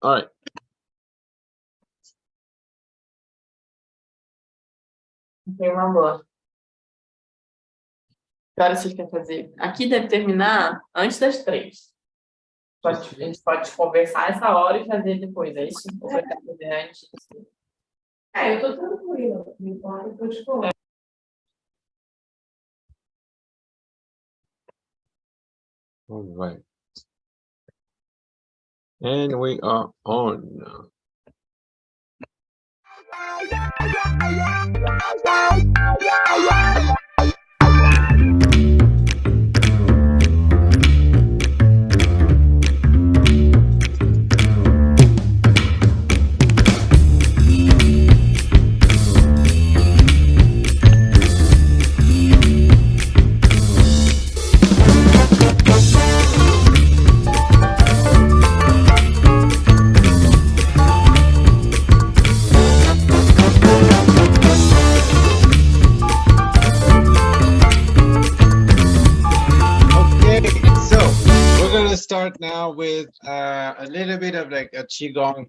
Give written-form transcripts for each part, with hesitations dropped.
All right. Tem uma boa. Que hora vocês querem fazer? Aqui deve terminar antes das 3. A gente pode conversar essa hora e fazer depois, é isso? Ou vai fazer antes? Eu tô tranquila. Então, depois de conversa. All right. And we are on. Start now with a little bit of like a qigong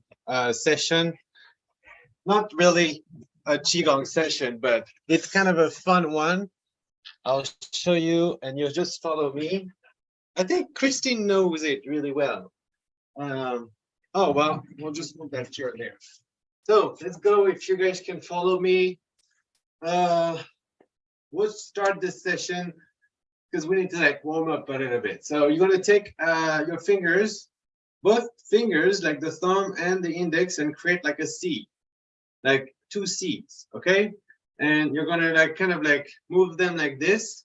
session. Not really a qigong session, but it's kind of a fun one. I'll show you, and you'll just follow me. I think Kristin knows it really well. Oh well, we'll just move that chair there. So let's go. If you guys can follow me, we'll start this session, because we need to like warm up a little bit. So you're gonna take your fingers, both fingers, like the thumb and the index, and create like a C, like 2 C's, okay? And you're gonna like kind of like move them like this,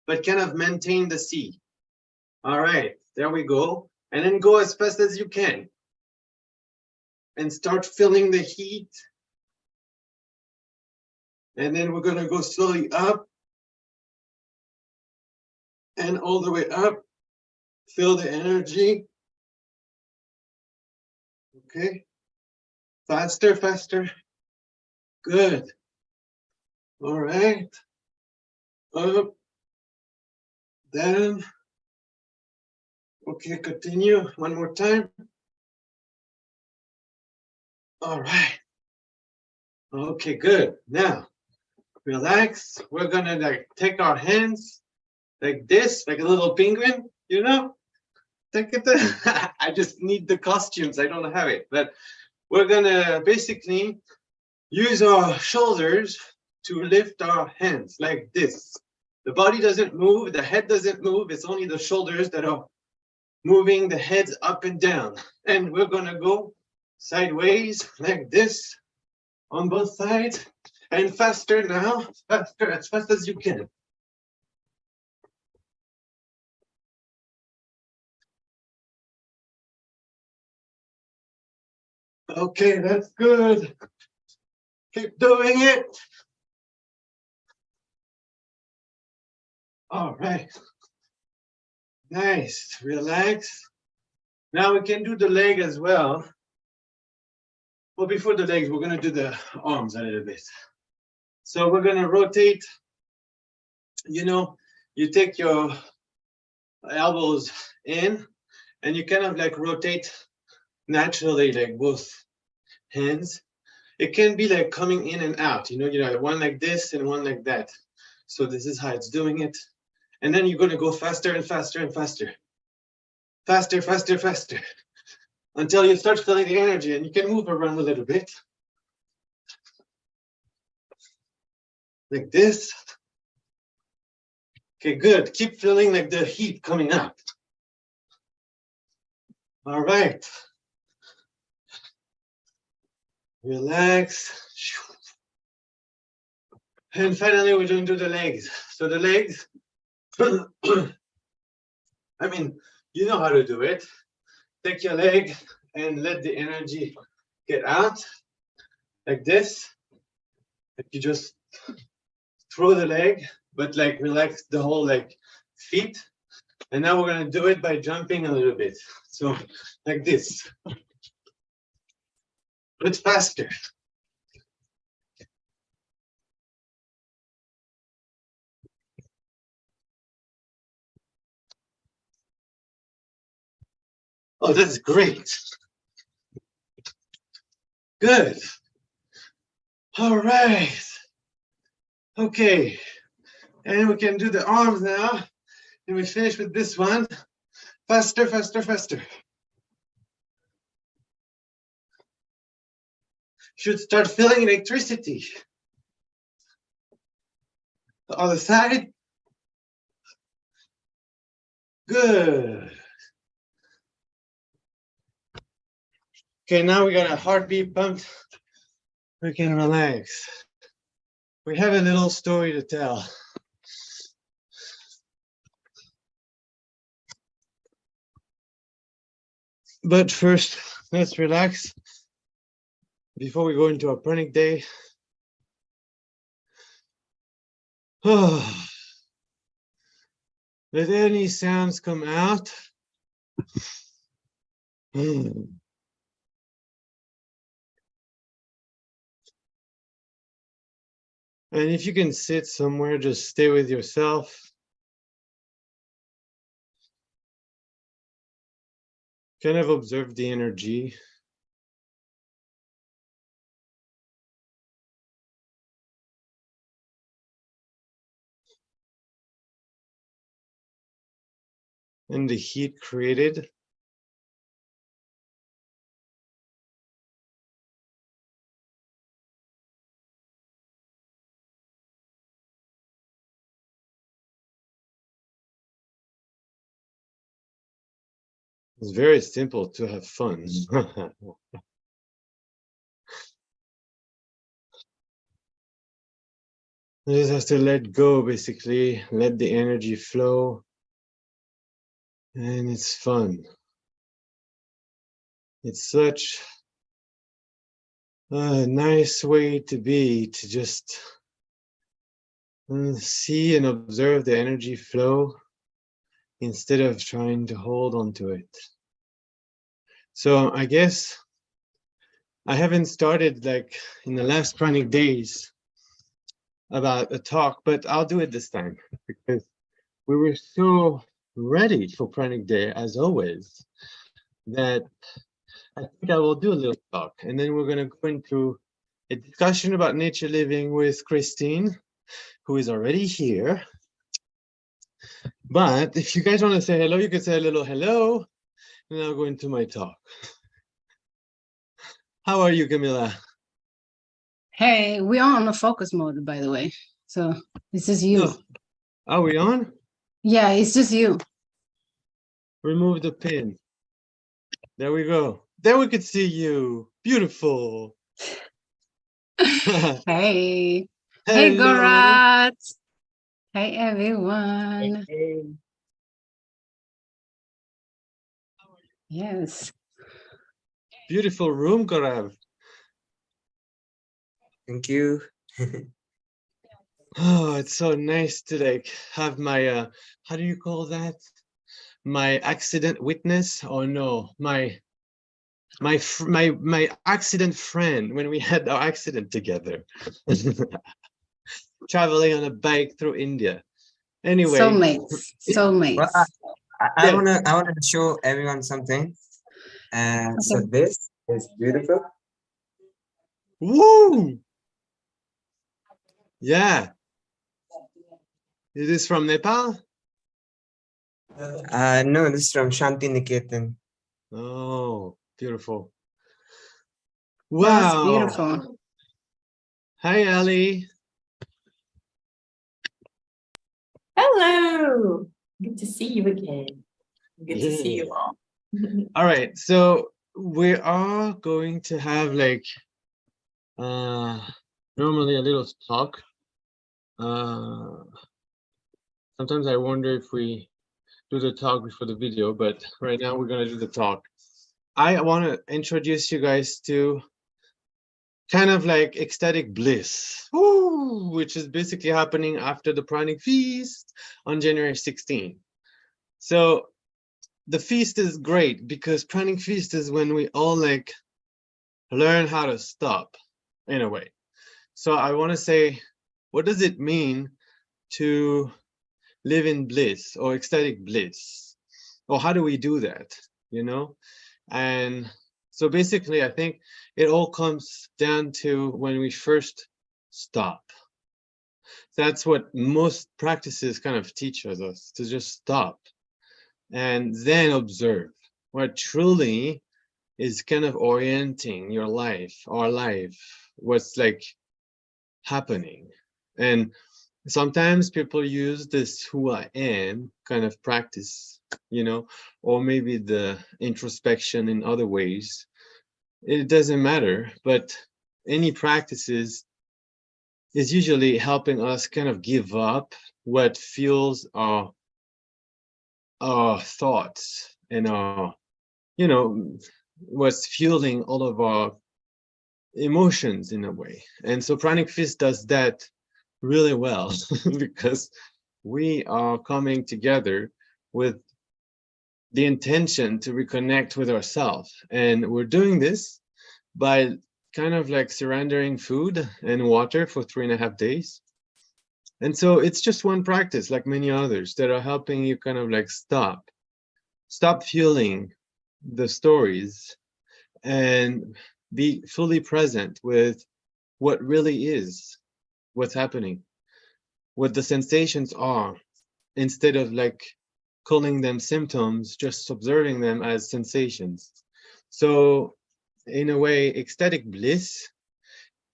but kind of maintain the C. All right, there we go. And then go as fast as you can. And start feeling the heat. And then we're gonna go slowly up. And all the way up, feel the energy. Okay, faster, faster. Good. All right. Up, down. Okay, continue one more time. All right. Okay, good. Now, relax. We're gonna like take our hands like this, like a little penguin, you know? Take it. I just need the costumes. I don't have it, but we're gonna basically use our shoulders to lift our hands like this. The body doesn't move, the head doesn't move. It's only the shoulders that are moving the heads up and down. And we're gonna go sideways like this on both sides, and faster now, faster, as fast as you can. Okay, that's good. Keep doing it. All right. Nice. Relax. Now we can do the leg as well. Well, before the legs, we're going to do the arms a little bit. So we're going to rotate. You know, you take your elbows in and you kind of like rotate naturally, like both hands. It can be like coming in and out, you know, one like this and one like that. So this is how it's doing it. And then you're going to go faster and faster and faster. Faster, faster, faster. Until you start feeling the energy, and you can move around a little bit. Like this. Okay, good. Keep feeling like the heat coming up. All right. Relax. And finally, we're going to do the legs. So the legs, I mean, you know how to do it. Take your leg and let the energy get out like this. Like you just throw the leg, but like relax the whole like feet. And now we're gonna do it by jumping a little bit. So like this, but faster. Oh, that's great. Good. All right. Okay. And we can do the arms now. And we finish with this one. Faster, faster, faster. Should start feeling electricity. The other side. Good. Okay, now we got a heartbeat pumped. We can relax. We have a little story to tell. But first, let's relax before we go into our pranic day. Oh. Let any sounds come out. And if you can sit somewhere, just stay with yourself. Kind of observe the energy. And the heat created. It's very simple to have fun. You just have to let go, basically, let the energy flow, and it's fun. It's such a nice way to be, to just see and observe the energy flow instead of trying to hold on to it. So I guess I haven't started like in the last pranic days about a talk, but I'll do it this time because we were so ready for pranic day as always that I think I will do a little talk, and then we're going to go into a discussion about nature living with Kristin, who is already here. But if you guys want to say hello, you can say a little hello, and I'll go into my talk. How are you, Camila? Hey, we are on a focus mode, by the way. So this is you. No. Are we on? Yeah, it's just you. Remove the pin. There we go. There we could see you. Beautiful. Hey. Hello. Hey, Gorat. Hey, everyone. Hey. Yes. Beautiful room, Gaurav. Thank you. Oh, it's so nice to like have my how do you call that? My accident witness? Oh no, my accident friend when we had our accident together. Traveling on a bike through India. Anyway. Soulmates. Soulmates. Well, I Yes. wanna show everyone something. So this is beautiful. Woo! Yeah. Is this from Nepal? No, this is from Shanti Niketan. Oh, beautiful. That's Wow. beautiful. Hi, Ali. Hello. Good to see you again. Good to see you all. All right, so we are going to have like normally a little talk. Sometimes I wonder if we do the talk before the video, but right now we're gonna do the talk. I want to introduce you guys to kind of like ecstatic bliss, which is basically happening after the Pranic Feast on January 16th. So the feast is great because Pranic Feast is when we all like learn how to stop in a way. So I want to say, what does it mean to live in bliss or ecstatic bliss? Or how do we do that, you know? And So basically, I think it all comes down to when we first stop. That's what most practices kind of teach us, to just stop and then observe what truly is kind of orienting your life, our life, what's like happening. And sometimes people use this who I am kind of practice, you know, or maybe the introspection in other ways. It doesn't matter, but any practices is usually helping us kind of give up what fuels our thoughts and our, you know, what's fueling all of our emotions in a way. And so Pranic Fist does that really well because we are coming together with the intention to reconnect with ourselves. And we're doing this by kind of like surrendering food and water for 3.5 days. And so it's just one practice, like many others, that are helping you kind of like stop fueling the stories and be fully present with what really is, what's happening, what the sensations are, instead of like calling them symptoms, just observing them as sensations. So in a way, ecstatic bliss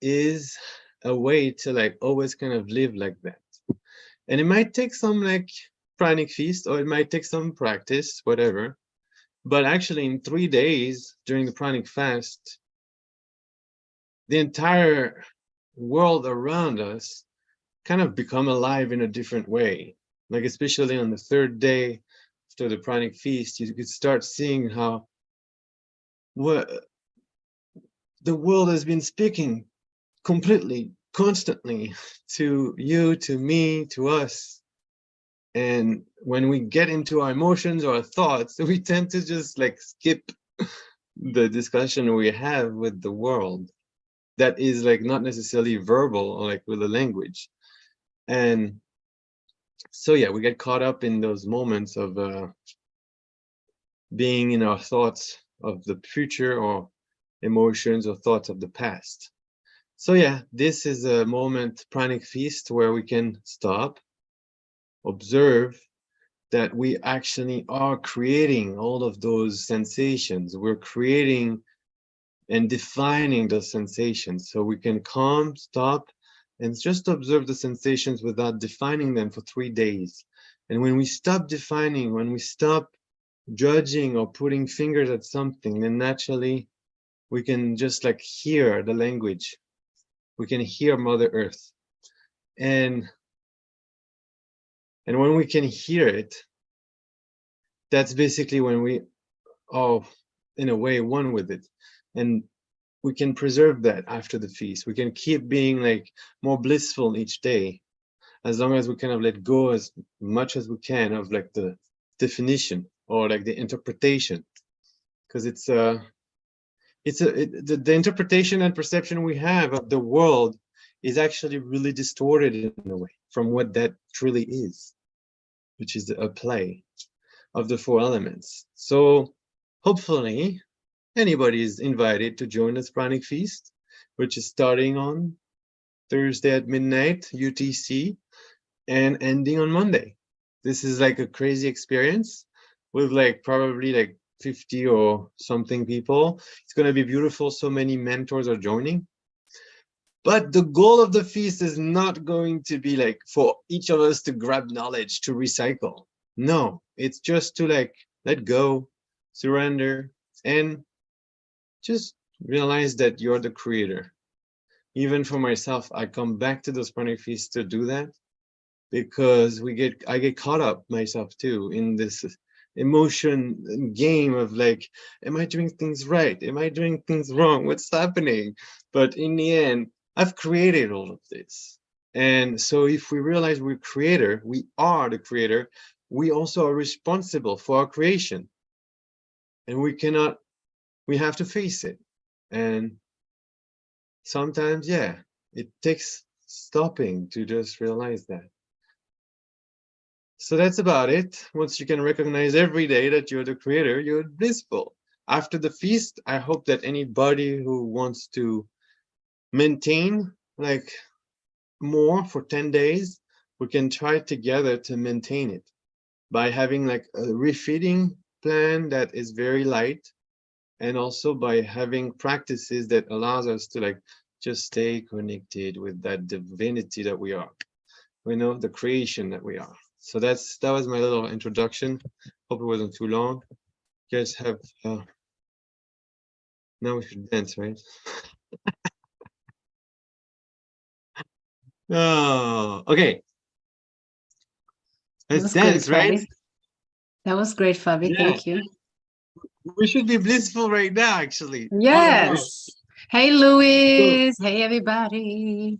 is a way to like always kind of live like that. And it might take some like pranic feast, or it might take some practice, whatever. But actually in 3 days during the pranic fast, the entire world around us kind of become alive in a different way. Like especially on the 3rd day after the pranic feast, you could start seeing how what the world has been speaking completely, constantly to you, to me, to us. And when we get into our emotions or our thoughts, we tend to just like skip the discussion we have with the world that is like not necessarily verbal or like with the language. And so yeah, we get caught up in those moments of being in our thoughts of the future or emotions or thoughts of the past. So yeah, this is a moment, pranic feast, where we can stop, observe that we actually are creating all of those sensations. We're creating and defining those sensations. So we can calm, stop, and just observe the sensations without defining them for 3 days. And when we stop defining, when we stop judging or putting fingers at something, then naturally we can just like hear the language. We can hear Mother Earth. And when we can hear it, that's basically when we are, in a way, one with it. And we can preserve that after the feast. We can keep being like more blissful each day, as long as we kind of let go as much as we can of like the definition or like the interpretation. Because the interpretation and perception we have of the world is actually really distorted in a way from what that truly is, which is a play of the 4 elements. So hopefully anybody is invited to join this pranic feast, which is starting on Thursday at midnight UTC and ending on Monday. This is like a crazy experience with like probably like 50 or something people. It's going to be beautiful. So many mentors are joining. But the goal of the feast is not going to be like for each of us to grab knowledge, to recycle. No, it's just to like let go, surrender, and just realize that you're the creator. Even for myself, I come back to those pranic feasts to do that, because I get caught up myself too in this emotion game of like, am I doing things right? Am I doing things wrong? What's happening? But in the end, I've created all of this. And so if we realize we're creator, we are the creator, we also are responsible for our creation. And we have to face it. And sometimes, yeah, it takes stopping to just realize that. So that's about it. Once you can recognize every day that you're the creator, you're blissful. after the feast, I hope that anybody who wants to maintain like more for 10 days, we can try together to maintain it by having like a refeeding plan that is very light, and also by having practices that allows us to like just stay connected with that divinity that we are, you know, the creation that we are. So that was my little introduction. Hope it wasn't too long. You guys have now we should dance, right? Oh, okay. Let's dance, right? That was great, Fabi. Yeah. Thank you. We should be blissful right now, actually. Yes. Hey, Luis. Hey, everybody.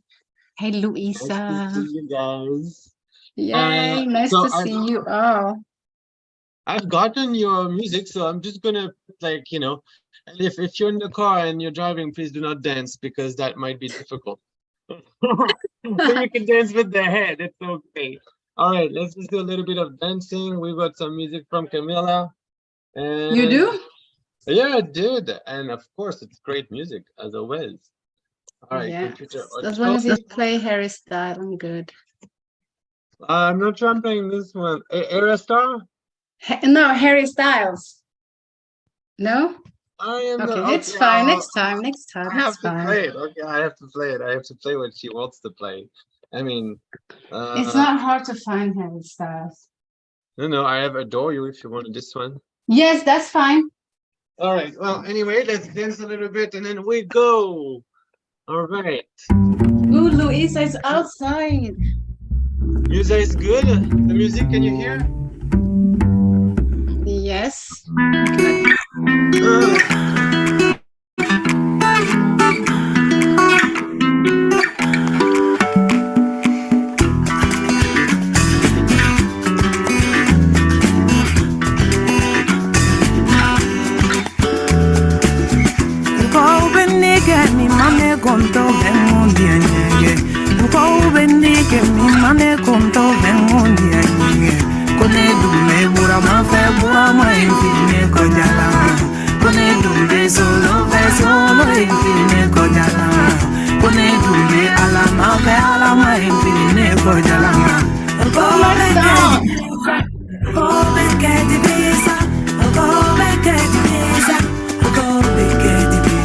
Hey, Luisa. Nice to see you guys. Yay. Nice to see you all. I've gotten your music, so I'm just gonna like, you know, and if you're in the car and you're driving, please do not dance because that might be difficult. So you can dance with the head. It's okay. All right, let's just do a little bit of dancing. We've got some music from Camila. And You do? yeah, I did. And of course, it's great music, as always. All right, Yeah. computer. As long as you play Harry Style, I'm good. I'm not sure I'm playing this one. Aerostar? No, Harry Styles. No? I am okay, it's fine. Next time. I have to play it. Okay, I have to play it. I have to play what she wants to play. I mean, it's not hard to find Harry Styles. No, I have Adore You if you wanted this one. Yes, that's fine. All right. Well, anyway, let's dance a little bit and then we go. All right. Ooh, Luisa is outside. Music is good. The music, can you hear? Yes. Conto vengo dianye, uko benike mi mane conto vengo dianye. Kone dume bura ma infine kojala. Kone dume solo infine kojala. Kone dume ala ma infine kojala. Go beke di visa, go beke di visa, go beke di visa.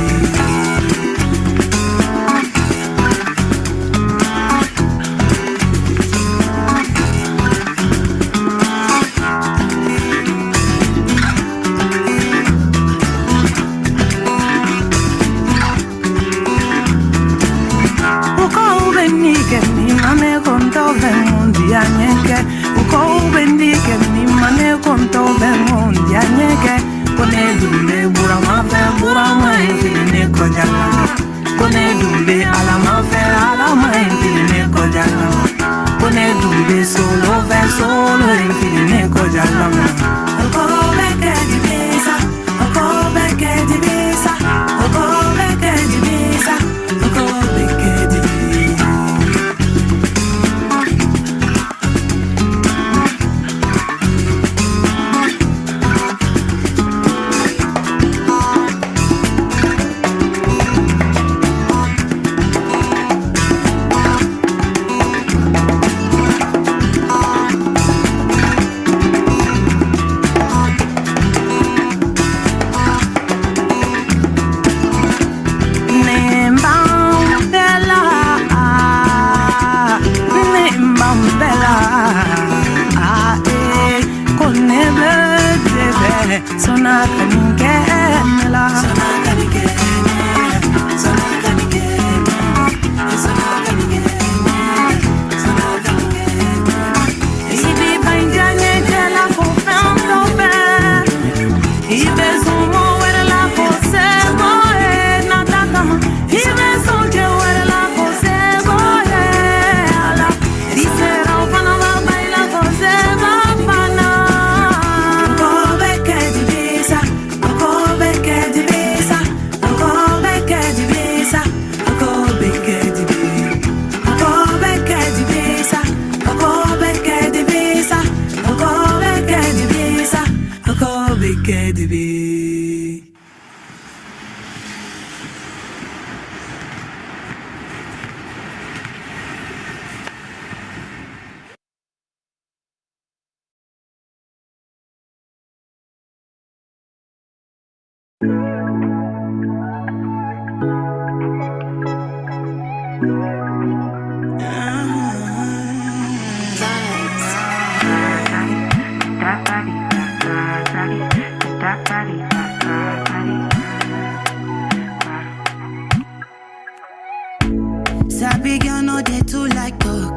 Sabi girl no dey too like talk.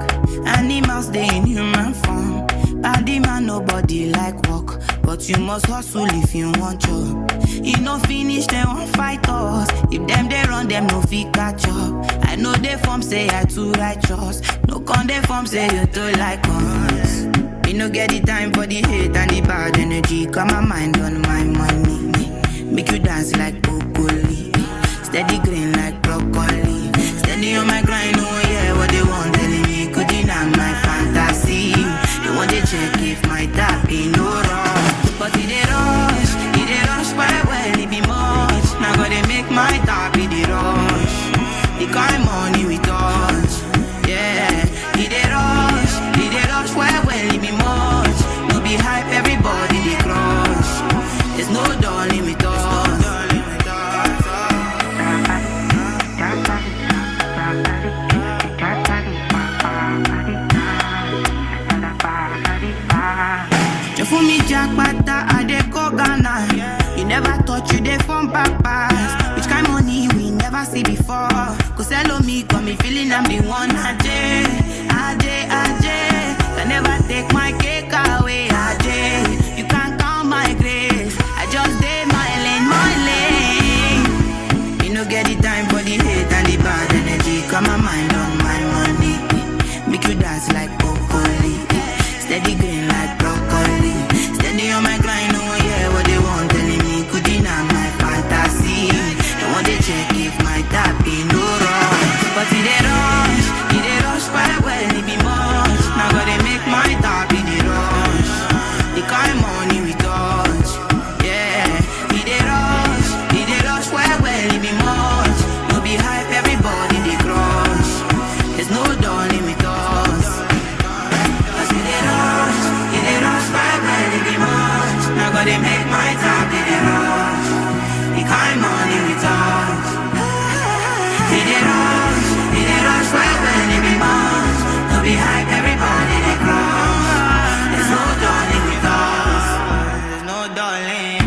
Animals dey in human form. Body man nobody like work, but you must hustle if you want job. You no finish dem wan fight us. If dem dey run dem no fit catch up. I know dey form say I too righteous. No con dey form say you too like us. Me no get the time for the hate and the bad energy. Got my mind on my money. Make you dance like broccoli. Steady green like broccoli. Steady on my grind, oh yeah, what they want telling me. Could deny my fantasy. They want to check if my tap ain't no wrong. But it dey rush well, it be much. Now gotta make my tap be the rush. The kind money we touch, yeah. It dey rush well, it be much. No be hype, everybody they crush. There's no darling with us. For me, Jackpata, I dey go Ghana. You never thought you dey from papas. Which kind money we never see before. Cause hello me, got me feeling I'm the one. Ajay. Can never take my cake away. Ajay, you can't count my grace. I just dey my lane. You no get the time for the hate and the bad energy. Got my mind on my money. Make you dance like broccoli. Steady green like broccoli. Steady on my grind, oh yeah, what they want telling me. Could deny my fantasy. They want to check if my tap ain't no wrong. But it dey rush well, it be much. Now gotta make my tap be the rush. The kind money we touch, yeah. It dey rush well, it be much. No be hype, everybody they crush. There's no darling with us. Cause it dey rush well, it be much. Now gotta make my tap be the rush. The kind money we touch. It dey rush well, it be much. No be hype, everybody they crush. There's no darling with us. There's no darling.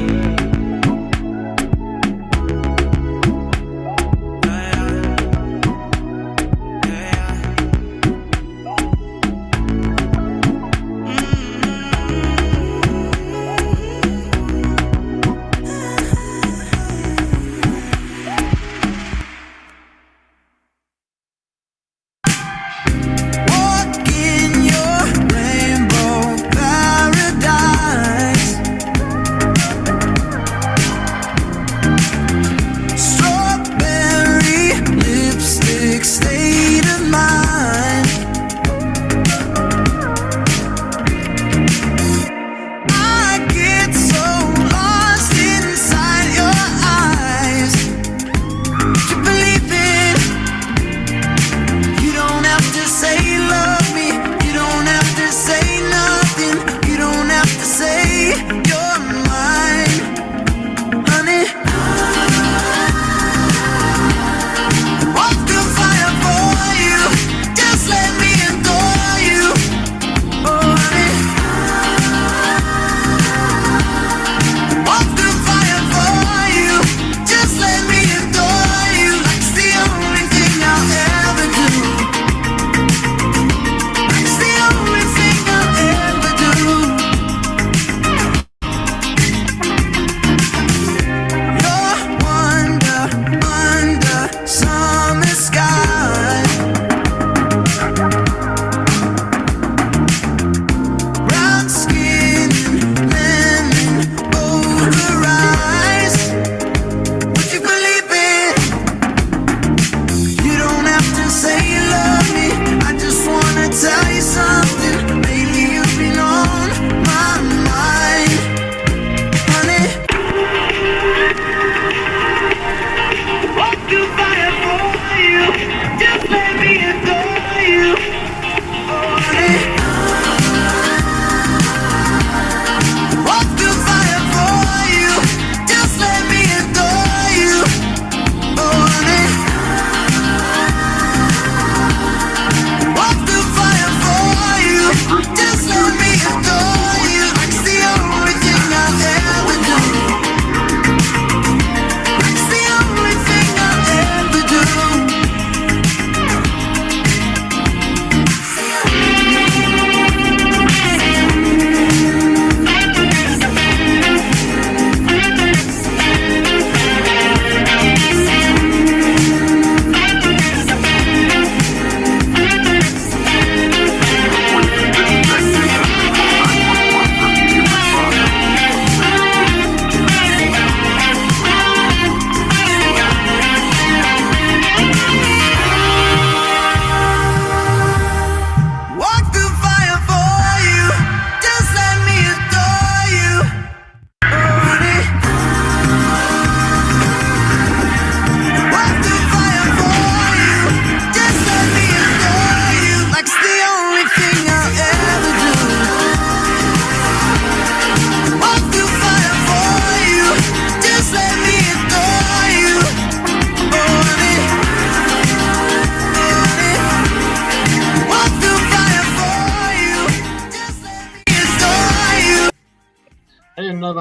Walk in your rainbow paradise. Strawberry lipstick state of mind. I get so lost inside your eyes. You believe it. You don't have to say love me. You don't have to say nothing. You don't have to say you're mine, honey. Walk through fire for you. Just let me adore you. Oh, honey. Walk through fire for you. Just let me adore you.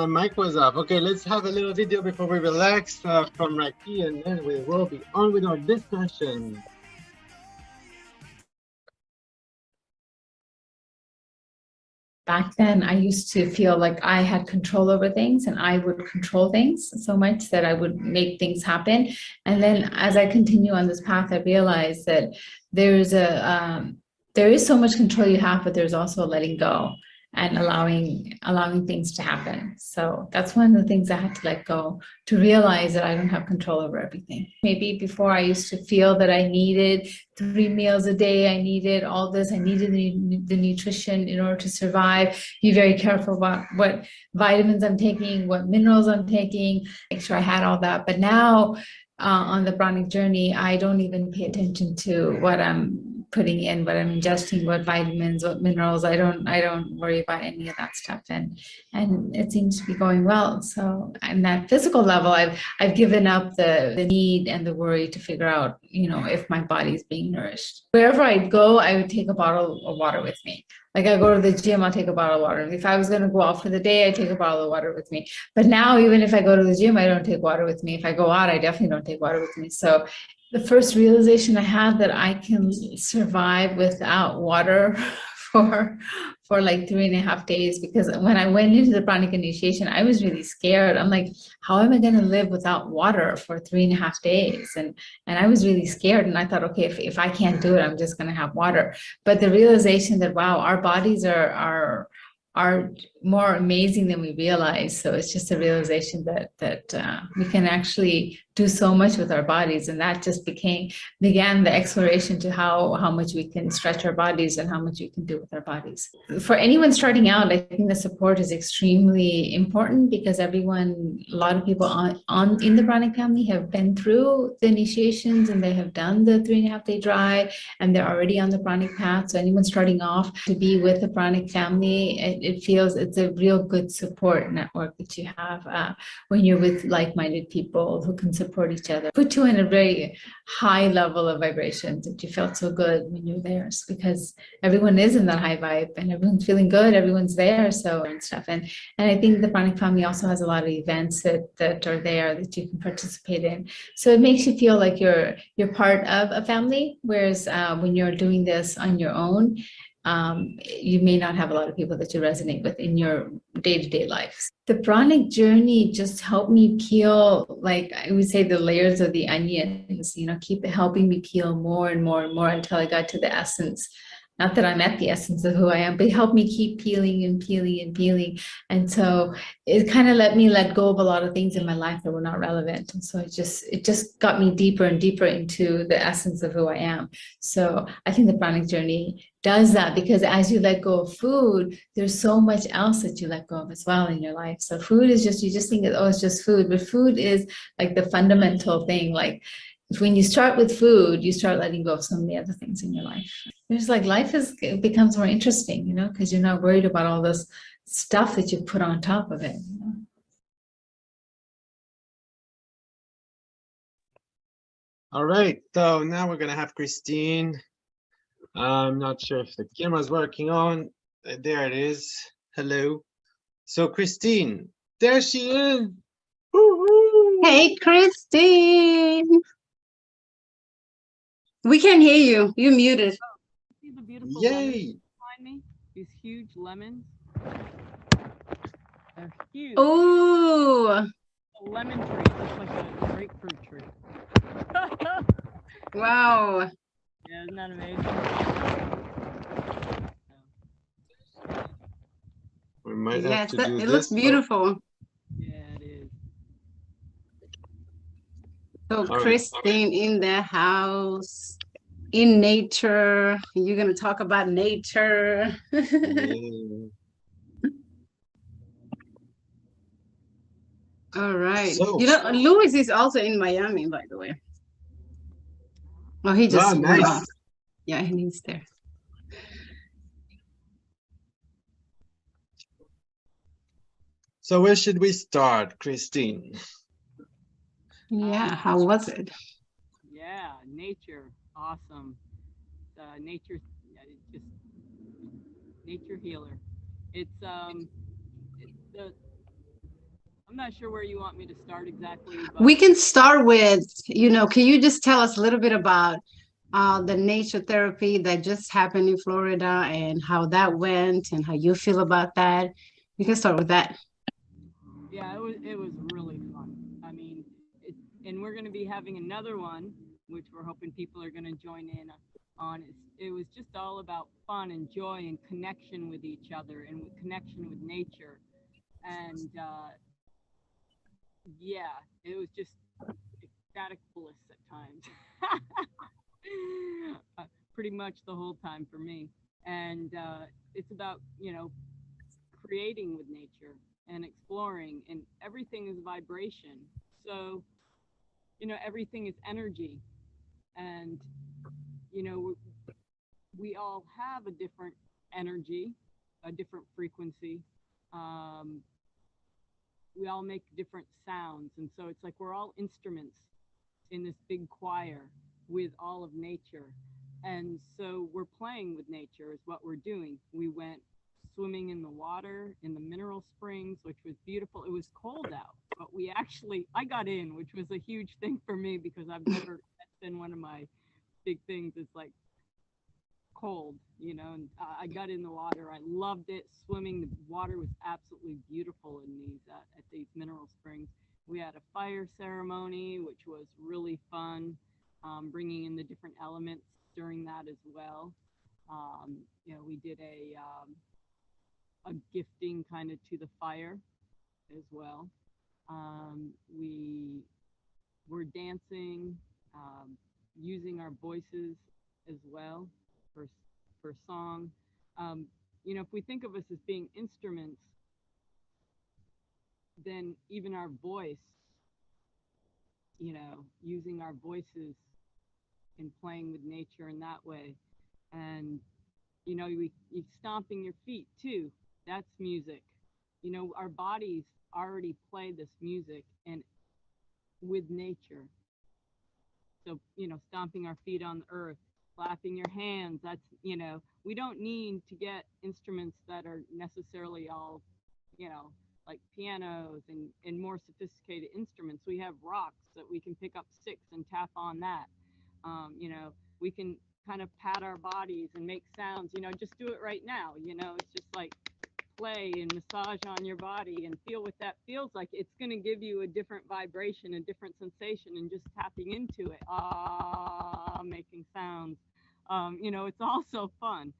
my mic was off. Okay, let's have a little video before we relax from Raki, and then we will be on with our discussion. Back then, I used to feel like I had control over things and I would control things so much that I would make things happen. And then as I continue on this path, I realized that there is so much control you have, but there's also letting go and allowing things to happen. So that's one of the things I had to let go, to realize that I don't have control over everything. Maybe before I used to feel that I needed 3 meals a day, I needed all this, I needed the nutrition in order to survive, be very careful about what vitamins I'm taking, what minerals I'm taking, make sure I had all that. But now on the pranic journey, I don't even pay attention to what I'm putting in, what I'm ingesting, what vitamins, what minerals. I don't worry about any of that stuff, and it seems to be going well. So on that physical level, I've given up the need and the worry to figure out, if my body is being nourished. Wherever I go, I would take a bottle of water with me. Like I go to the gym, I'll take a bottle of water. If I was going to go out for the day, I take a bottle of water with me. But now, even if I go to the gym, I don't take water with me. If I go out, I definitely don't take water with me. So the first realization I had that I can survive without water for like 3.5 days, because when I went into the pranic initiation, I was really scared. I'm like, how am I going to live without water for 3.5 days? And I was really scared. And I thought, okay, if I can't do it, I'm just going to have water. But the realization that, wow, our bodies are more amazing than we realize. So it's just a realization that we can actually do so much with our bodies, and that just began the exploration to how much we can stretch our bodies and how much we can do with our bodies. For anyone starting out, I think the support is extremely important, because a lot of people in the Pranic family have been through the initiations, and they have done the 3.5-day dry, and they're already on the pranic path. So anyone starting off, to be with the Pranic family, it feels it's a real good support network that you have when you're with like-minded people who can support each other, put you in a very high level of vibration that you felt so good when you're there, because everyone is in that high vibe and everyone's feeling good, everyone's there, so and stuff. And I think the Pranic family also has a lot of events that are there that you can participate in. So it makes you feel like you're part of a family, whereas when you're doing this on your own, you may not have a lot of people that you resonate with in your day-to-day life. The pranic journey just helped me peel, like I would say, the layers of the onions, keep helping me peel more and more and more until I got to the essence. Not that I'm at the essence of who I am, but it helped me keep peeling and peeling and peeling. And so it kind of let me let go of a lot of things in my life that were not relevant. And so it just got me deeper and deeper into the essence of who I am. So I think the pranic journey does that, because as you let go of food, there's so much else that you let go of as well in your life. So food is you just think, oh, it's just food, but food is like the fundamental thing. Like when you start with food, you start letting go of so many other things in your life. There's like it becomes more interesting, because you're not worried about all this stuff that you put on top of it. All right, so now we're gonna have Kristin. I'm not sure if the camera's working on. There it is. Hello. So Kristin, there she is. Woo-hoo. Hey, Kristin. We can't hear you. You're muted. See the beautiful Yay. lemons behind me? These huge lemons. They're huge. Ooh. A lemon tree looks like a grapefruit tree. Wow. Yeah, isn't that amazing? We might have Yes, to do it this. looks beautiful. Yeah, it is. So right. Kristin in the house, in nature. You're gonna talk about nature. Yeah. All right. So- Louis is also in Miami, by the way. Oh, he just went nice. off. Yeah, he's there. So where should we start, Kristin? Yeah, how was it? Yeah, nature, awesome. Nature, just nature healer. It's I'm not sure where you want me to start exactly. But We can start with, can you just tell us a little bit about the nature therapy that just happened in Florida and how that went and how you feel about that? We can start with that. yeah, it was really fun. I mean, and we're going to be having another one, which we're hoping people are going to join in on. It was just all about fun and joy and connection with each other and with connection with nature. And yeah, it was just ecstatic bliss at times. Pretty much the whole time for me. And it's about, creating with nature and exploring, and everything is vibration. So, everything is energy. And, we all have a different energy, a different frequency. Um, we all make different sounds. And so it's like we're all instruments in this big choir with all of nature. And so we're playing with nature is what we're doing. We went swimming in the water in the mineral springs, which was beautiful. It was cold out, but I got in, which was a huge thing for me because that's been one of my big things is like cold, and I got in the water. I loved it. Swimming, the water was absolutely beautiful in at these mineral springs. We had a fire ceremony, which was really fun, bringing in the different elements during that as well. We did a gifting kind of to the fire as well. We were dancing, using our voices as well for song. If we think of us as being instruments, then even our voice, using our voices and playing with nature in that way. And, you stomping your feet too, that's music. Our bodies already play this music and with nature. So, stomping our feet on the earth, clapping your hands, that's, we don't need to get instruments that are necessarily all, like pianos and more sophisticated instruments. We have rocks that we can pick up sticks and tap on that. We can kind of pat our bodies and make sounds, just do it right now. It's just like play and massage on your body and feel what that feels like. It's going to give you a different vibration, a different sensation, and just tapping into it, making sounds. It's also fun.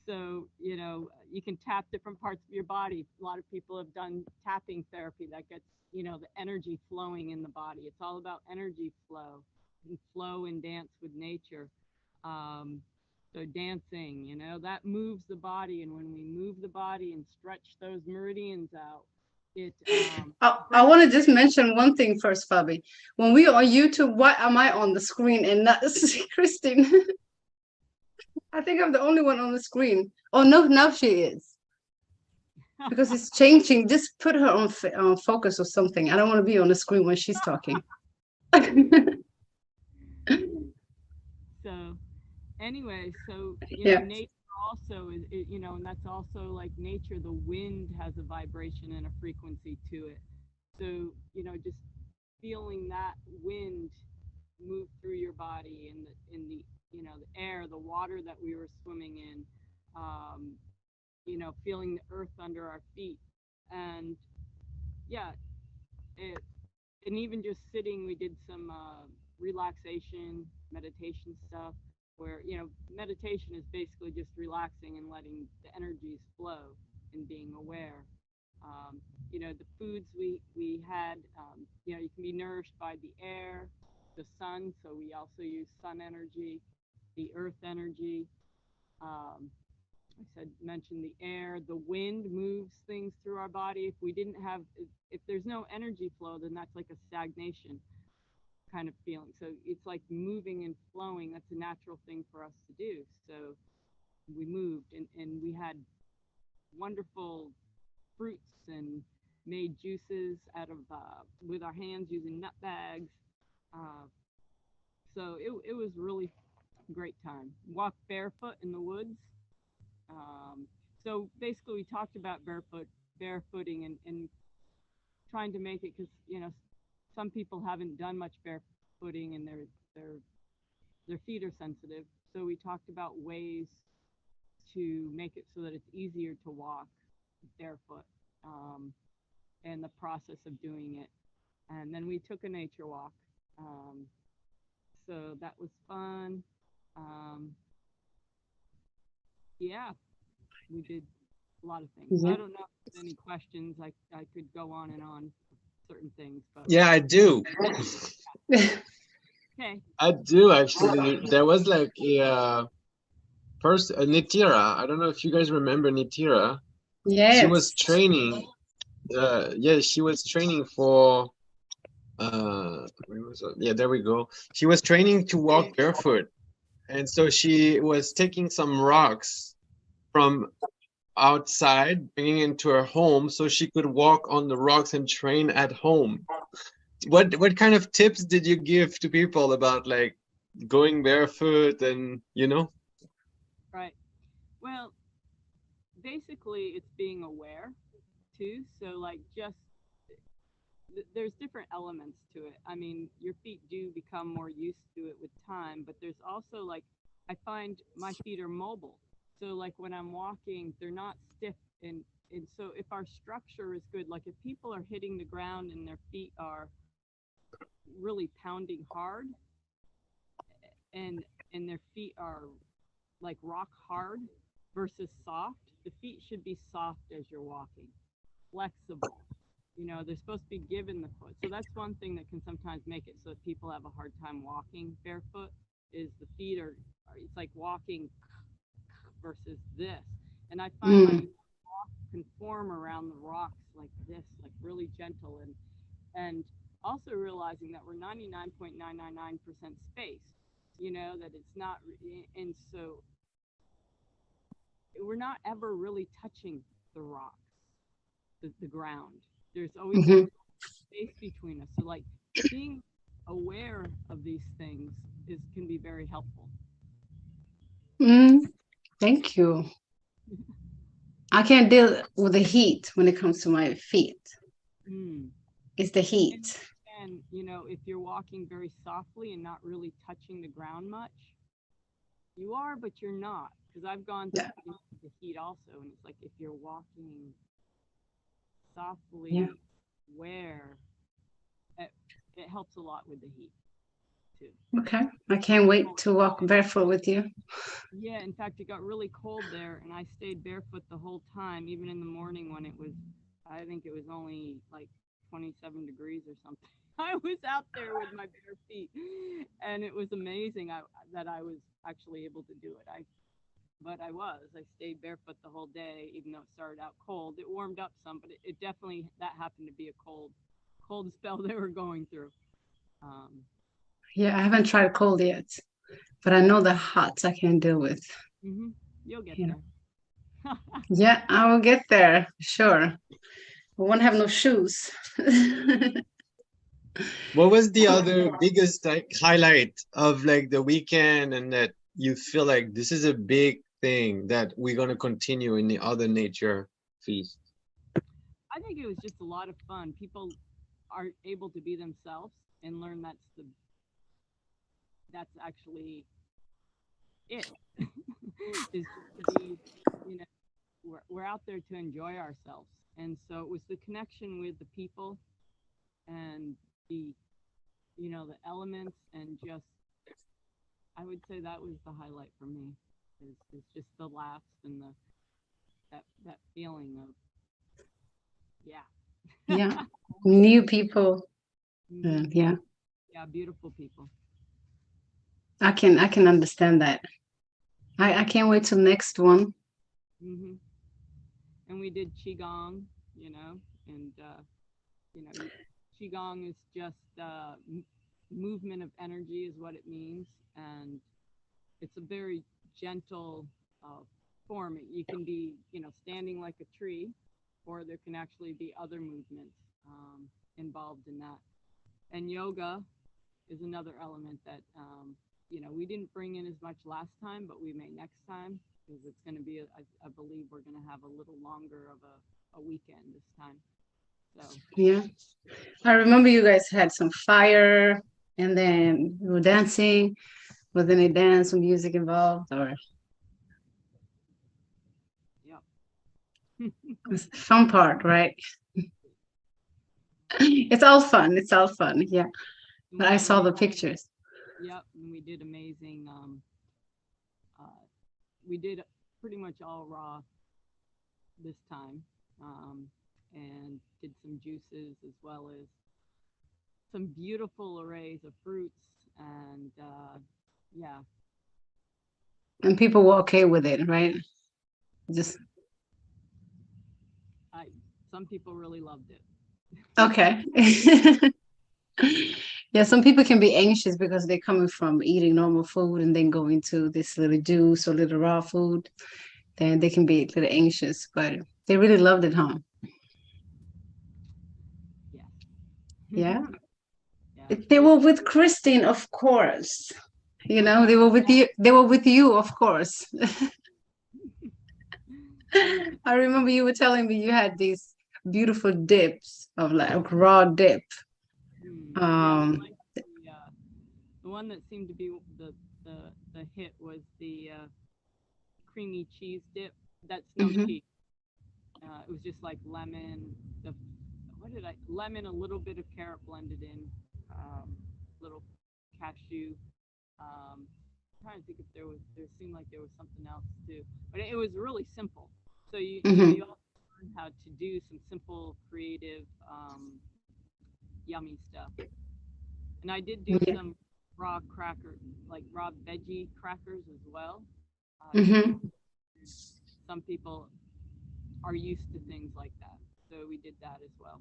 So, you can tap different parts of your body. A lot of people have done tapping therapy that gets, the energy flowing in the body. It's all about energy flow and flow and dance with nature. So dancing, that moves the body. And when we move the body and stretch those meridians out, it I want to just mention one thing first, Fabi. When we are on YouTube, why am I on the screen and not Kristin? I think I'm the only one on the screen. Oh no, now she is. Because it's changing. Just put her on focus or something. I don't want to be on the screen when she's talking. So anyway, so Yeah. nature also is, and that's also like nature. The wind has a vibration and a frequency to it. So just feeling that wind move through your body in the the air, the water that we were swimming in, feeling the earth under our feet, and yeah, and even just sitting, we did some relaxation, meditation stuff, where, meditation is basically just relaxing and letting the energies flow and being aware. The foods we had, you can be nourished by the air, the sun, so we also use sun energy, the earth energy. Mentioned the air, the wind moves things through our body. If there's no energy flow, then that's like a stagnation kind of feeling. So it's like moving and flowing. That's a natural thing for us to do. So we moved and we had wonderful fruits and made juices out of with our hands using nut bags. So it was really a great time. Walked barefoot in the woods. So basically we talked about barefooting and trying to make it, because some people haven't done much barefooting and their feet are sensitive. So we talked about ways to make it so that it's easier to walk barefoot, and the process of doing it. And then we took a nature walk. So that was fun. Yeah, we did a lot of things. Yeah. I don't know if there's any questions. I could go on and on certain things, but Yeah, I do. okay. I do actually. There was like a person, Nitira. I don't know if you guys remember Nitira. She was Yes. training. Yeah, she was training for. Where was it? Yeah, there we go. She was training to walk barefoot, and so she was taking some rocks from outside, bringing into her home, so she could walk on the rocks and train at home. What kind of tips did you give to people about like going barefoot and Right. Well, basically, it's being aware too. So, like, just there's different elements to it. I mean, your feet do become more used to it with time, but there's also like, I find my feet are mobile. So, like, when I'm walking, they're not stiff. And so, if our structure is good, like if people are hitting the ground and their feet are really pounding hard, and their feet are like rock hard versus soft, the feet should be soft as you're walking, flexible. They're supposed to be given the foot. So that's one thing that can sometimes make it so that people have a hard time walking barefoot, is the feet are it's like walking versus this. And I find my walk can form around the rocks like this, like really gentle, and also realizing that we're 99.999% space, that it's not, and so we're not ever really touching the rocks, the ground. There's always space between us. So like being aware of these things can be very helpful. Thank you. I can't deal with the heat when it comes to my feet. It's the heat. And if you're walking very softly and not really touching the ground much, you are, but you're not. Because I've gone through the heat also, and it's like if you're walking softly, where it helps a lot with the heat too. Okay, I can't wait to walk barefoot with you. Yeah, in fact, it got really cold there, and I stayed barefoot the whole time, even in the morning when it was, I think it was only like 27 degrees or something. I was out there with my bare feet, and it was amazing that I was actually able to do it. I stayed barefoot the whole day, even though it started out cold. It warmed up some, but it definitely, that happened to be a cold spell they were going through. Yeah, I haven't tried cold yet, but I know the hot I can deal with. You'll get there. Yeah, I will get there, sure. I won't have no shoes. What was the other biggest highlight of like the weekend, and that you feel like this is a big thing that we're going to continue in the other nature feast? I think it was just a lot of fun. People are able to be themselves and learn that's actually it. Is to be, we're out there to enjoy ourselves. And so it was the connection with the people and the elements, and just, I would say that was the highlight for me, is just the laughs and that feeling of, Yeah, new people. Yeah, beautiful people. I can understand that. I can't wait till next one. And we did qigong, and qigong is just movement of energy is what it means, and it's a very gentle form. You can be standing like a tree, or there can actually be other movements involved in that. And yoga is another element that we didn't bring in as much last time, but we may next time, because it's going to be I believe we're going to have a little longer of a weekend this time. So Yeah. I remember you guys had some fire and then you were dancing. Was any dance or music involved or yep. it's the fun part, right? It's all fun. It's all fun. Yeah. But I saw the pictures. Yep, and we did amazing. We did pretty much all raw this time, and did some juices as well as some beautiful arrays of fruits, and yeah. And people were okay with it, right? Just Some people really loved it. okay. Yeah, some people can be anxious because they're coming from eating normal food and then going to this little juice or little raw food. Then they can be a little anxious, but they really loved it, huh? Yeah. Yeah. Yeah. They were with Kristin, of course. You know, they were with you. They were with you, of course. I remember you were telling me you had these beautiful dips of like raw dip. Yeah, the one that seemed to be the hit was the creamy cheese dip. That's no cheese. It was just like lemon. Lemon, a little bit of carrot blended in, little cashew. I'm trying to think if there seemed like there was something else too, but it was really simple. So you also learn how to do some simple, creative, yummy stuff. And I did do some raw crackers, like raw veggie crackers as well. Some people are used to things like that, so we did that as well.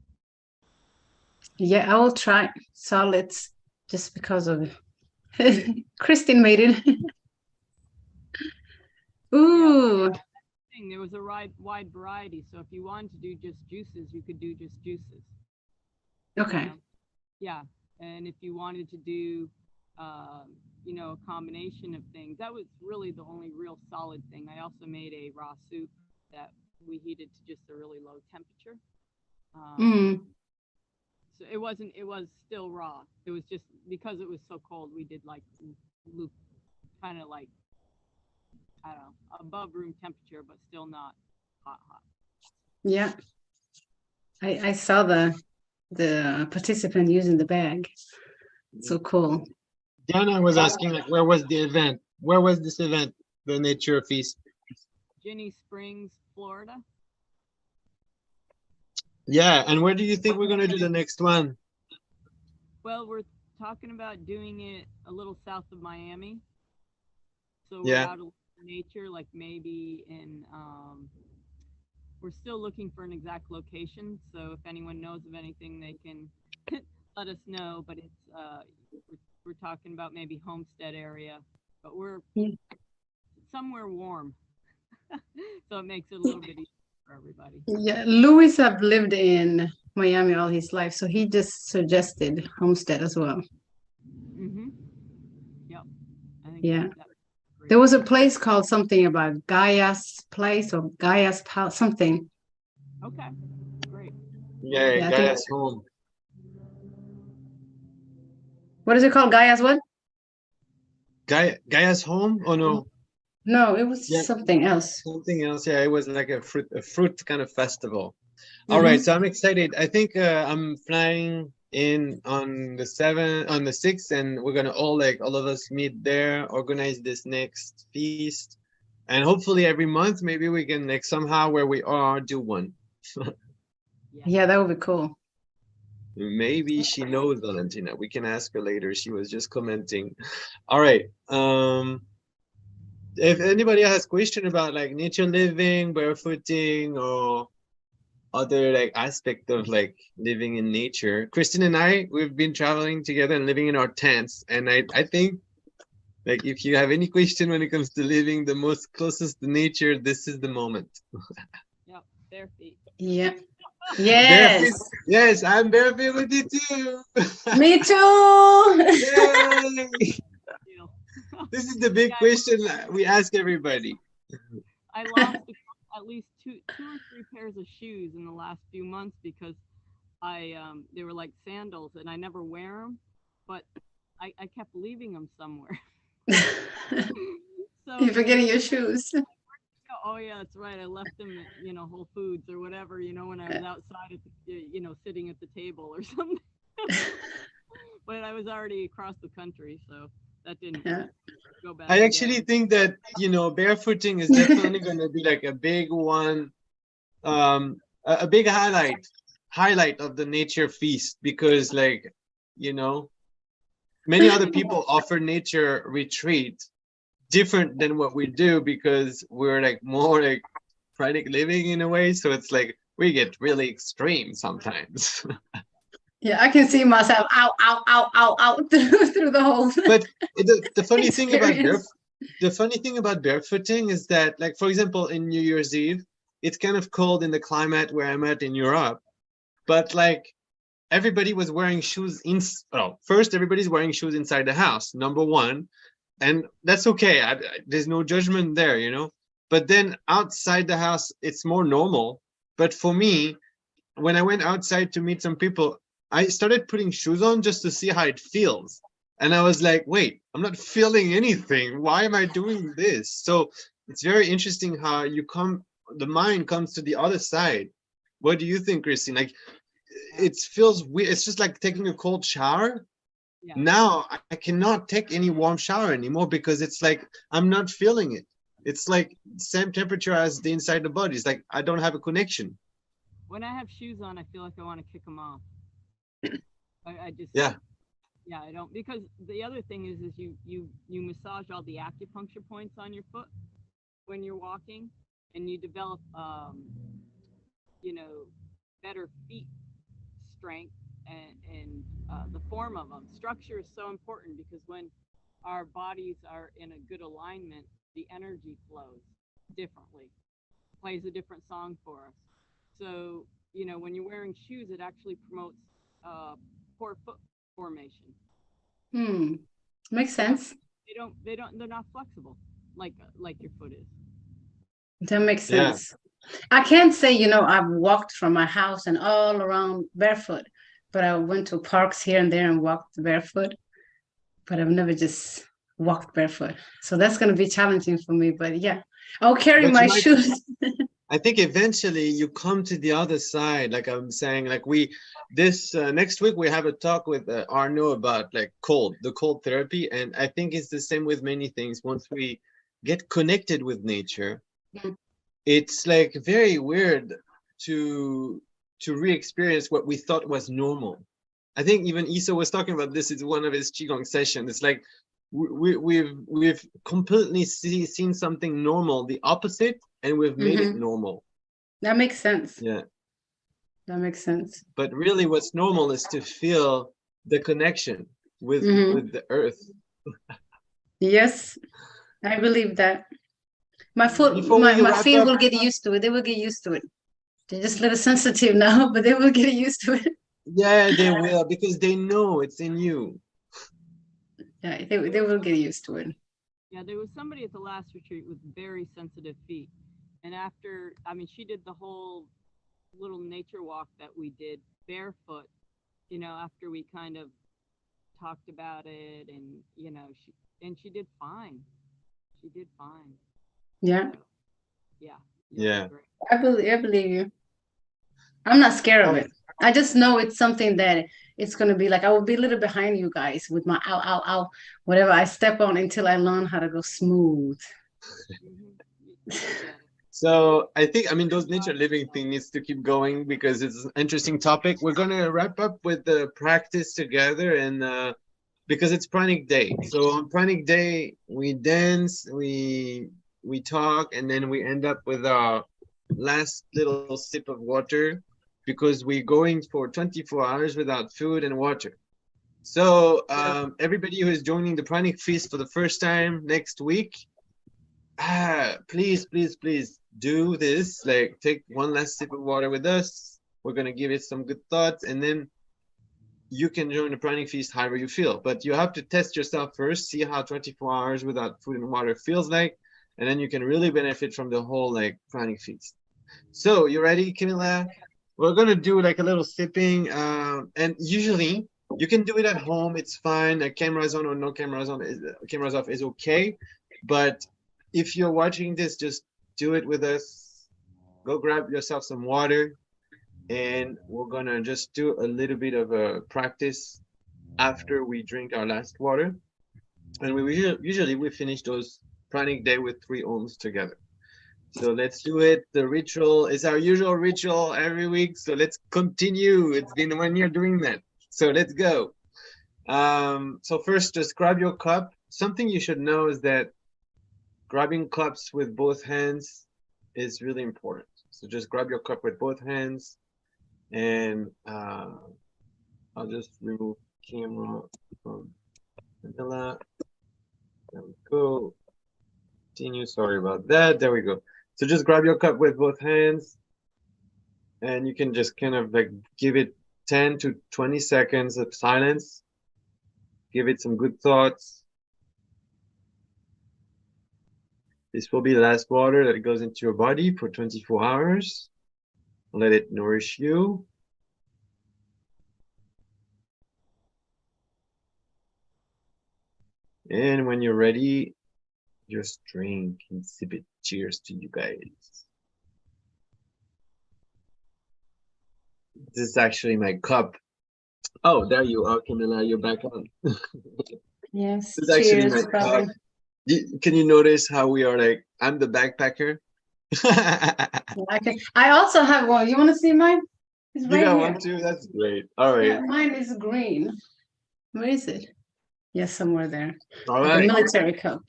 Yeah, I will try solids just because of Kristin made it. Ooh. Yeah, there was a wide variety, so if you wanted to do just juices, you could do just juices. Okay. You know? Yeah, and if you wanted to do, a combination of things, that was really the only real solid thing. I also made a raw soup that we heated to just a really low temperature. So it was still raw. It was just because it was so cold, we did like kind of like, I don't know, above room temperature, but still not hot. Yeah. I saw the participant using the bag. So cool. Diana was asking, like, where was the event? Where was this event? The nature feast? Ginny Springs, Florida. Yeah, and where do you think we're gonna do the next one? Well, we're talking about doing it a little south of Miami. So Yeah. we're out of nature, like maybe in, we're still looking for an exact location. So if anyone knows of anything, they can let us know. But it's, we're talking about maybe Homestead area, but we're somewhere warm. So it makes it a little bit easier for everybody. Yeah, Louis have lived in Miami all his life, so he just suggested Homestead as well. Yep. I think Yeah. that's great. There was a place called something about Gaia's place or Gaia's house, something. Okay, great. Yeah, Yeah, I Gaia's home. What is it called? Gaia's what? Gaia's home? Oh no. No, it was Yeah. something else. Something else. Yeah, it was like a fruit kind of festival. All right, so I'm excited. I think I'm flying in on the 6th, and we're gonna all of us meet there, organize this next feast, and hopefully every month maybe we can like somehow where we are do one. Yeah, that would be cool. Maybe she knows Valentina. We can ask her later. She was just commenting. All right. If anybody has question about like nature living, barefooting, or other like aspect of like living in nature, Kristin and we've been traveling together and living in our tents, and I think like if you have any question when it comes to living the most closest to nature, this is the moment. Yep, bare feet. Yeah. Yes. Yes, I'm bare feet with you too. Me too. Yay! This is the big question we ask everybody. I lost at least two or three pairs of shoes in the last few months because they were like sandals, and I never wear them, but I kept leaving them somewhere. So You're forgetting your shoes. oh yeah, that's right. I left them at, Whole Foods or whatever, when I was outside at the, sitting at the table or something. But I was already across the country, so that didn't go bad. I actually think that, barefooting is definitely going to be like a big one, a big highlight of the nature feast, because like, many other people offer nature retreat different than what we do, because we're like more like pranic living in a way. So it's like we get really extreme sometimes. Yeah, I can see myself out through the whole. But the funny thing about experience. the funny thing about barefooting is that, like, for example, in New Year's Eve, it's kind of cold in the climate where I'm at in Europe, but like everybody was wearing shoes first everybody's wearing shoes inside the house, number one, and that's okay. There's no judgment there, but then outside the house it's more normal. But for me, when I went outside to meet some people, I started putting shoes on just to see how it feels. And I was like, wait, I'm not feeling anything. Why am I doing this? So it's very interesting how the mind comes to the other side. What do you think, Kristin? Like, it feels weird. It's just like taking a cold shower. Yeah. Now I cannot take any warm shower anymore, because it's like I'm not feeling it. It's like same temperature as the inside the body. It's like I don't have a connection. When I have shoes on, I feel like I want to kick them off. I just I don't, because the other thing is you massage all the acupuncture points on your foot when you're walking, and you develop better feet strength and the form of them. Structure is so important, because when our bodies are in a good alignment, the energy flows differently, plays a different song for us. So when you're wearing shoes, it actually promotes poor foot formation. Makes sense. They're not flexible like your foot is. That makes sense. I can't say, I've walked from my house and all around barefoot, but I went to parks here and there and walked barefoot, but I've never just walked barefoot. So that's going to be challenging for me, but yeah, I'll carry my shoes. I think eventually you come to the other side. Like I'm saying, like next week we have a talk with Arnaud about like the cold therapy. And I think it's the same with many things. Once we get connected with nature, it's like very weird to re-experience what we thought was normal. I think even Isa was talking about this. It's one of his Qigong sessions. It's like we've completely seen something normal, the opposite, and we've made it normal. That makes sense. Yeah. That makes sense. But really what's normal is to feel the connection with the earth. Yes, I believe that. My feet will get used to it. They will get used to it. They're just a little sensitive now, but they will get used to it. Yeah, they will, because they know it's in you. Yeah, they will get used to it. Yeah, there was somebody at the last retreat with very sensitive feet. And she did the whole little nature walk that we did barefoot, after we kind of talked about it, and she did fine. She did fine. Yeah. So, yeah. Yeah. I believe you. I'm not scared of it. I just know it's something that it's going to be like, I will be a little behind you guys with my ow, whatever I step on, until I learn how to go smooth. So I think, those nature living thing needs to keep going, because it's an interesting topic. We're going to wrap up with the practice together, and because it's Pranic Day. So on Pranic Day, we dance, we talk, and then we end up with our last little sip of water, because we're going for 24 hours without food and water. So everybody who is joining the Pranic Feast for the first time next week, please do this. Like, take one last sip of water with us. We're going to give it some good thoughts, and then you can join the Pranic Feast however you feel. But you have to test yourself first, see how 24 hours without food and water feels like, and then you can really benefit from the whole Pranic Feast. So, you ready, Camilla? we're gonna do like a little sipping, and usually you can do it at home. It's fine. Cameras on or no cameras on, cameras off is okay. But if you're watching this, just do it with us. Go grab yourself some water, and we're gonna just do a little bit of a practice after we drink our last water. And we usually we finish those pranic day with 3 ohms together. So let's do it. The ritual is our usual ritual every week. So let's continue. It's been 1 year doing that. So let's go. So first, just grab your cup. Something you should know is that grabbing cups with both hands is really important. So just grab your cup with both hands, and I'll just remove camera from Manila. There we go. Continue. Sorry about that. There we go. So just grab your cup with both hands, and you can just kind of like give it 10 to 20 seconds of silence. Give it some good thoughts. This will be the last water that goes into your body for 24 hours. Let it nourish you. And when you're ready, just drink and sip it. Cheers to you guys. This is actually my cup. Oh, there you are, Camilla. You're back on. Yes. This is actually Cheers, my Bobby. cup. Can you notice how we are like, I'm the backpacker? I also have one. You want to see mine? It's You right got here. one too? That's great. All right. Yeah, mine is green. Where is it? Yes, somewhere there. All Like a right. military cup.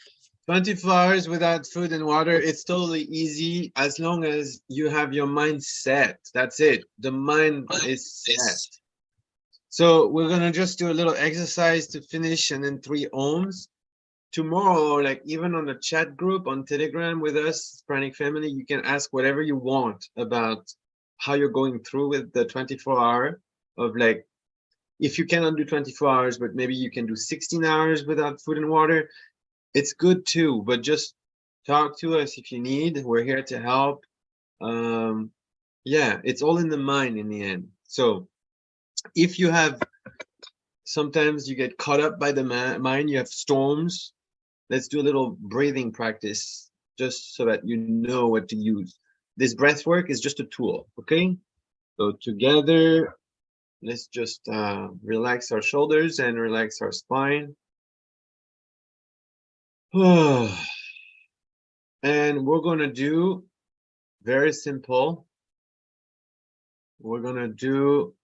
24 hours without food and water. It's totally easy as long as you have your mind set. That's it. The mind is set. So we're gonna just do a little exercise to finish, and then 3 ohms. Tomorrow, like even on the chat group on Telegram with us, Pranic Family, you can ask whatever you want about how you're going through with the 24-hour of like, if you cannot do 24 hours, but maybe you can do 16 hours without food and water. It's good too, but just talk to us if you need. We're here to help. Yeah, it's all in the mind in the end. So if you have, sometimes you get caught up by the mind, you have storms. Let's do a little breathing practice just so that you know what to use. This breath work is just a tool, okay? So together, let's just relax our shoulders and relax our spine. And we're gonna do very simple. We're gonna do,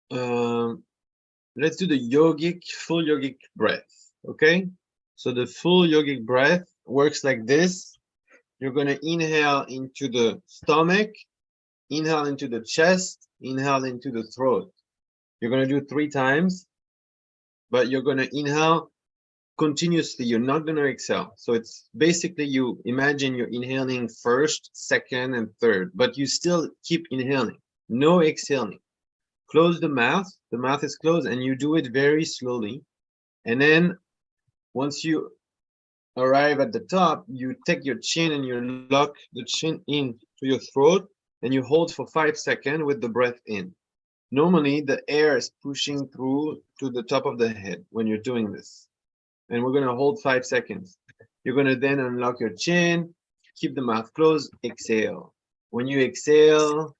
let's do the yogic, full yogic breath, okay? So the full yogic breath works like this. You're gonna inhale into the stomach, inhale into the chest, inhale into the throat. You're gonna do 3 times, but you're gonna inhale continuously. You're not gonna exhale. So it's basically, you imagine you're inhaling first, second, and third, but you still keep inhaling, no exhaling. Close the mouth is closed, and you do it very slowly. And then once you arrive at the top, you take your chin and you lock the chin in to your throat, and you hold for 5 seconds with the breath in. Normally, the air is pushing through to the top of the head when you're doing this. And we're gonna hold 5 seconds. You're gonna then unlock your chin, keep the mouth closed, exhale. When you exhale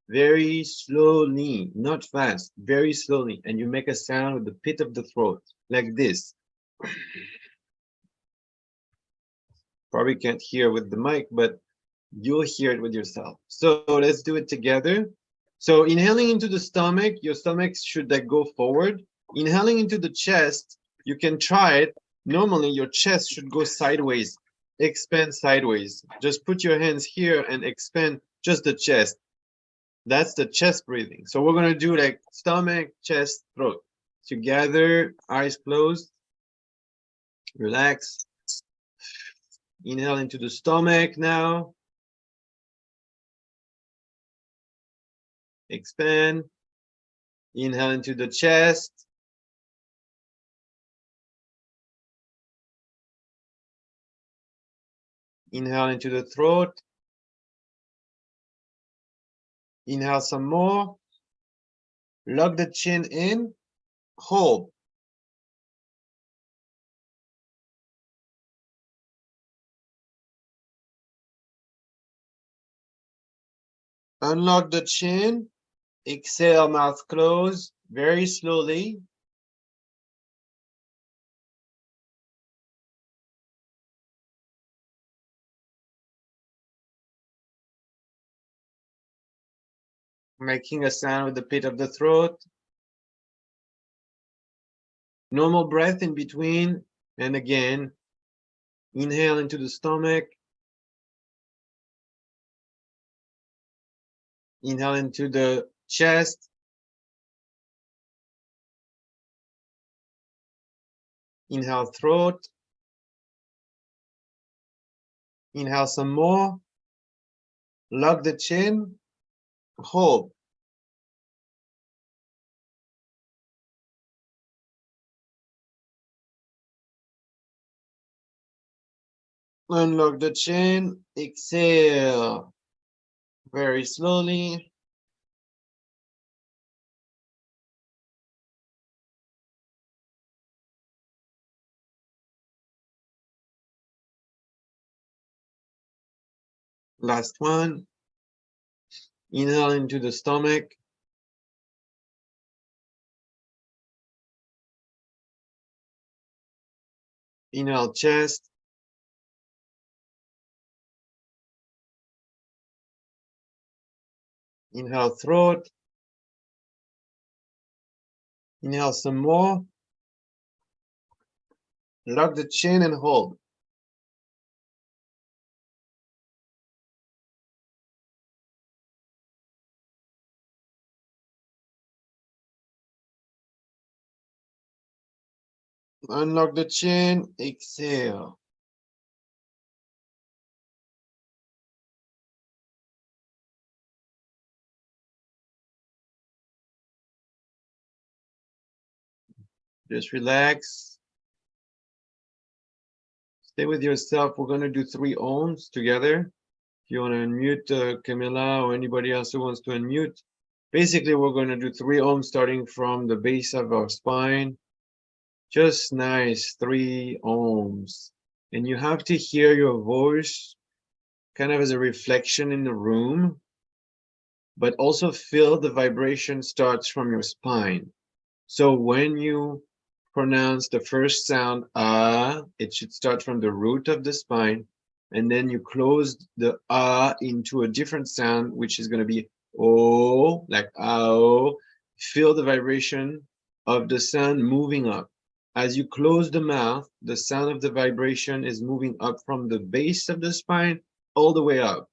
very slowly, not fast, very slowly, and you make a sound with the pit of the throat, like this. Probably can't hear with the mic, but you'll hear it with yourself. So let's do it together. So inhaling into the stomach, your stomach should like go forward. Inhaling into the chest, you can try it. Normally your chest should go sideways, expand sideways. Just put your hands here and expand just the chest. That's the chest breathing. So we're gonna do like stomach, chest, throat. Together, eyes closed, relax. Inhale into the stomach now. Expand. Inhale into the chest. Inhale into the throat. Inhale some more. Lock the chin in. Hold. Unlock the chin. Exhale, mouth closed. Very slowly. Making a sound with the pit of the throat. Normal breath in between. And again, inhale into the stomach. Inhale into the chest. Inhale throat. Inhale some more. Lock the chin. Hold. Unlock the chin. Exhale. Very slowly. Last one. Inhale into the stomach. Inhale chest. Inhale throat. Inhale some more. Lock the chin and hold. Unlock the chin. Exhale. Just relax. Stay with yourself. We're going to do 3 ohms together. If you want to unmute Camilla or anybody else who wants to unmute. Basically, we're going to do 3 ohms starting from the base of our spine. Just nice, 3 ohms. And you have to hear your voice kind of as a reflection in the room, but also feel the vibration starts from your spine. So when you pronounce the first sound, it should start from the root of the spine, and then you close the into a different sound, which is going to be oh, like ao. Feel the vibration of the sound moving up. As you close the mouth, the sound of the vibration is moving up from the base of the spine all the way up.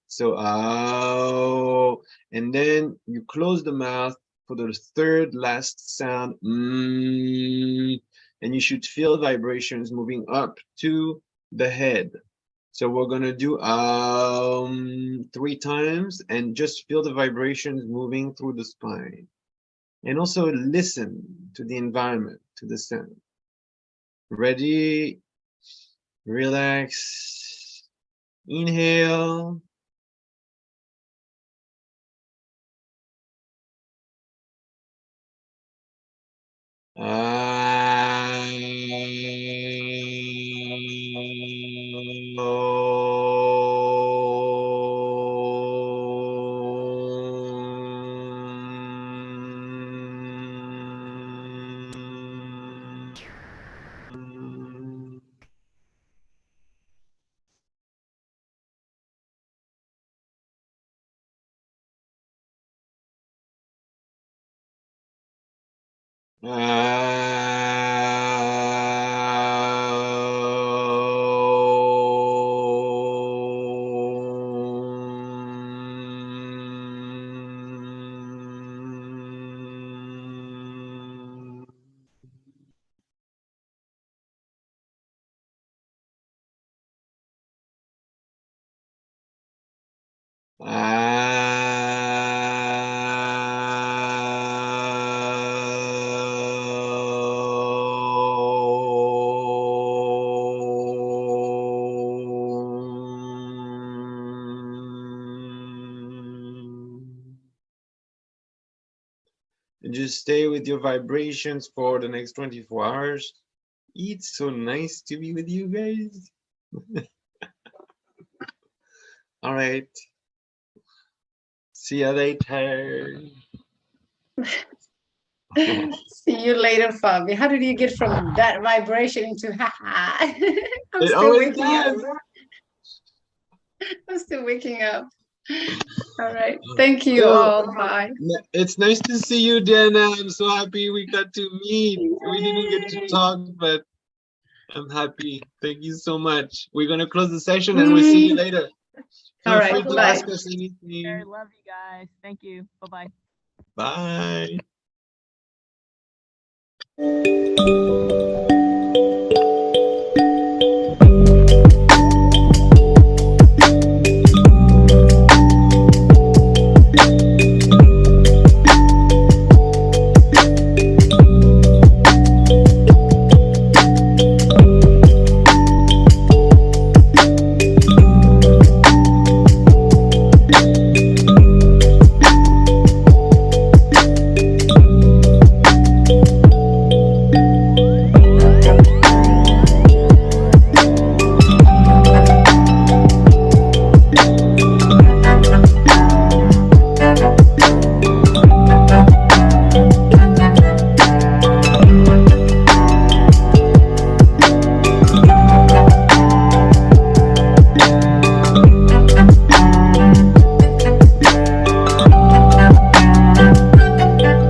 So ao, and then you close the mouth for the third last sound, and you should feel vibrations moving up to the head. So we're gonna do 3 times and just feel the vibrations moving through the spine. And also listen to the environment, to the sound. Ready? Relax. Inhale. and just stay with your vibrations for the next 24 hours. It's so nice to be with you guys. All right. See you later. See you later, Fabi. How did you get from that vibration into ha? I'm It still always waking up. does. I'm still waking up. All right. Thank you So, all. Bye. it's nice to see you, Dana. I'm so happy we got to meet. We didn't get to talk, but I'm happy. Thank you so much. We're gonna close the session and we'll see you later. All Feel right, free to bye. ask us anything. Love you guys. Thank you. Bye-bye. Bye.